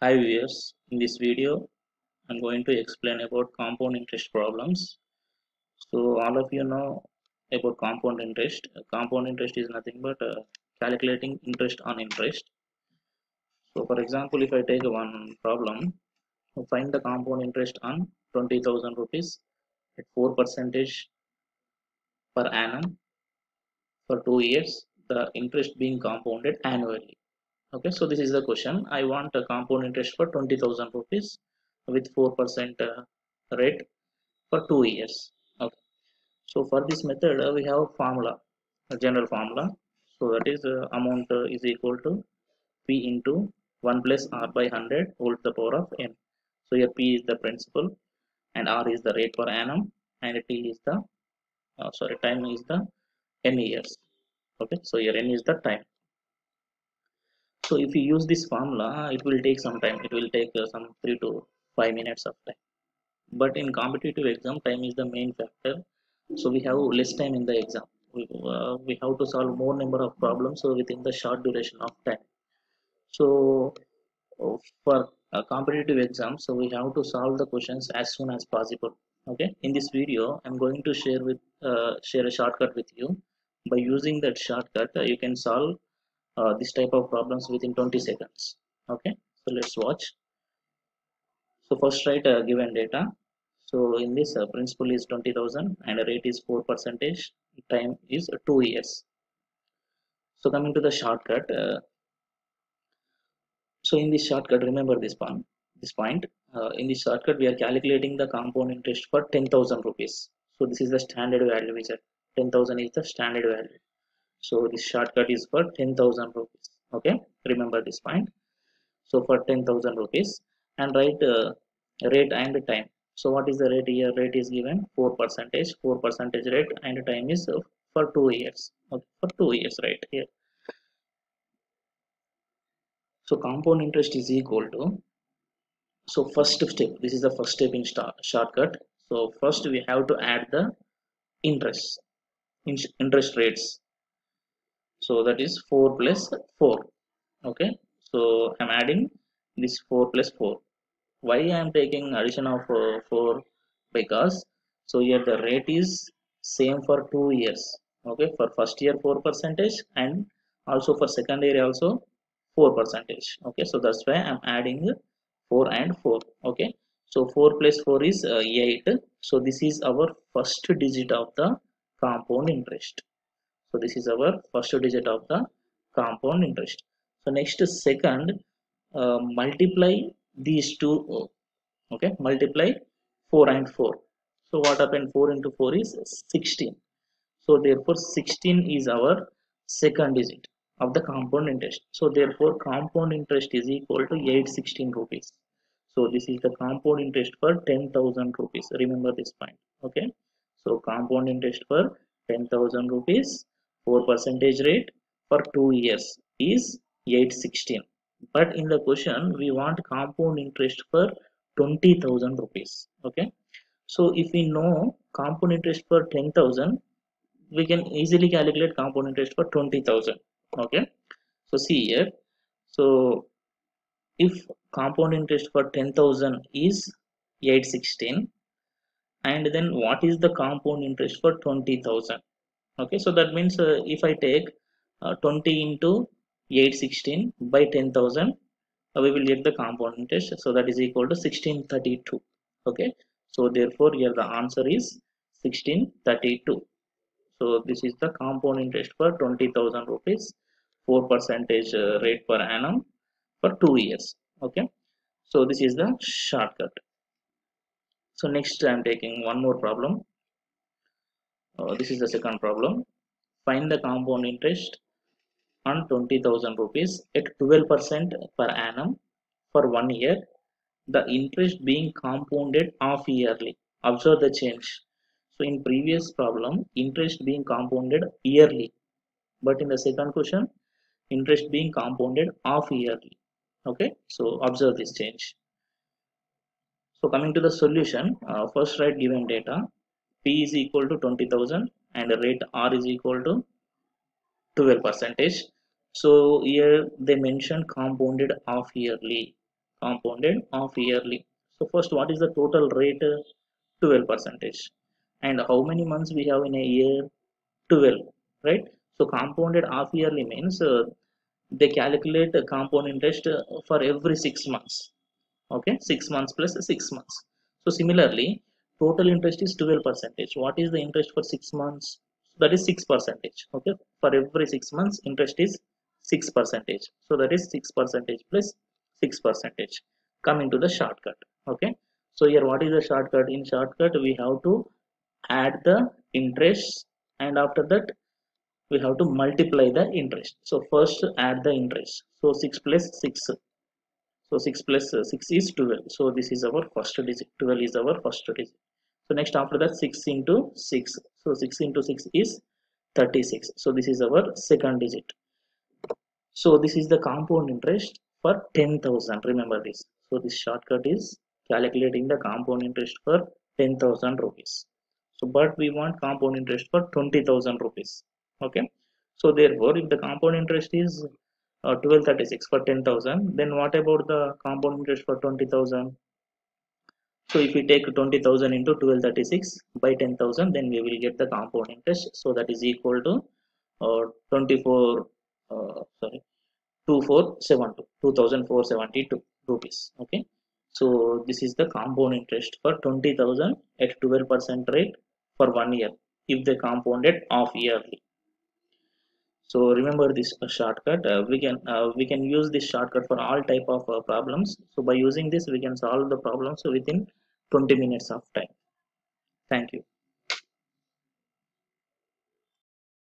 Hi viewers, in this video I'm going to explain about compound interest problems. So all of you know about compound interest. Compound interest is nothing but calculating interest on interest. So for example, if I take one problem, find the compound interest on 20,000 rupees at 4 percentage per annum for 2 years, the interest being compounded annually. Okay, so this is the question. I want a compound interest for 20,000 rupees with 4% rate for 2 years. Okay, so for this method we have formula, a general formula. So that is amount is equal to P into 1 plus R by 100 whole to the power of n. So here P is the principal and R is the rate per annum and T is the time is the n years. Okay, so here n is the time. So if you use this formula, it will take some time. It will take some 3 to 5 minutes of time. But in competitive exam, time is the main factor. So we have less time in the exam. We have to solve more number of problems so within the short duration of time. So for a competitive exam, so we have to solve the questions as soon as possible. Okay. In this video, I'm going to share a shortcut with you. By using that shortcut, you can solve this type of problems within 20 seconds. Okay, so let's watch. So first write given data. So in this principal is 20,000 and rate is 4 percentage, time is 2 years. So coming to the shortcut, so in this shortcut, remember this point. In this shortcut, we are calculating the compound interest for 10,000 rupees. So this is the standard value. We said 10,000 is the standard value. So this shortcut is for 10,000 rupees. Okay, remember this point. So for 10,000 rupees and write rate and time. So what is the rate here? Rate is given 4 percentage, 4 percentage rate and time is for 2 years. Okay, for 2 years right here. So compound interest is equal to, so first step, this is the first step in shortcut. So first we have to add the interest, interest rates. So that is 4 plus 4. Okay, so I'm adding this 4 plus 4. Why I am taking addition of 4? Because so here the rate is same for 2 years. Okay, for first year 4 percentage and also for second year also 4 percentage. Okay, so that's why I'm adding 4 and 4. Okay, so 4 plus 4 is 8. So this is our first digit of the compound interest. So this is our first digit of the compound interest. So next second, multiply these two. Okay, multiply 4 and 4. So what happened? 4 into 4 is 16. So therefore 16 is our second digit of the compound interest. So therefore compound interest is equal to 816 rupees. So this is the compound interest for 10,000 rupees. Remember this point. Okay, so compound interest for 10,000 rupees, 4 percentage rate for 2 years is 816. But in the question we want compound interest for 20,000 rupees. Okay, so if we know compound interest for 10,000, we can easily calculate compound interest for 20,000. Okay, so see here. So if compound interest for 10,000 is 816, and then what is the compound interest for 20,000? Okay, so that means if I take 20 into 816 by 10,000, we will get the compound interest. So that is equal to 1632. Okay, so therefore here the answer is 1632. So this is the compound interest for 20,000 rupees, 4 percentage rate per annum for 2 years. Okay, so this is the shortcut. So next I'm taking one more problem. This is the second problem. Find the compound interest on 20,000 rupees at 12% per annum for 1 year. The interest being compounded half yearly. Observe the change. So in previous problem, interest being compounded yearly. But in the second question, interest being compounded half yearly. Okay, so observe this change. So coming to the solution, first write given data. P is equal to 20,000 and the rate R is equal to 12 percentage. So here they mentioned compounded half yearly. compounded of yearly. So first, what is the total rate? 12 percentage. And how many months we have in a year? 12, right? So compounded half yearly means they calculate the compound interest for every 6 months. Okay, 6 months plus 6 months. So similarly, total interest is 12 percentage. What is the interest for 6 months? That is 6 percentage. Okay, for every 6 months interest is 6 percentage. So that is 6 percentage plus 6 percentage. Coming to the shortcut. Okay, so here what is the shortcut? In shortcut we have to add the interest, and after that we have to multiply the interest. So first add the interest. So 6 plus 6. So 6 plus 6 is 12. So this is our first digit. 12 is our first digit. So next after that 6 into 6. So 6 into 6 is 36. So this is our second digit. So this is the compound interest for 10,000. Remember this. So this shortcut is calculating the compound interest for 10,000 rupees. So but we want compound interest for 20,000 rupees. Okay. So therefore, if the compound interest is 1236 for 10,000, then what about the compound interest for 20,000? So if we take 20,000 into 1236 by 10,000, then we will get the compound interest. So that is equal to 24, sorry, 2472, 2472 rupees. Okay. So this is the compound interest for 20,000 at 12% rate for 1 year if they compounded off yearly. So remember this shortcut. We can use this shortcut for all type of problems. So by using this, we can solve the problems within 20 minutes of time. Thank you.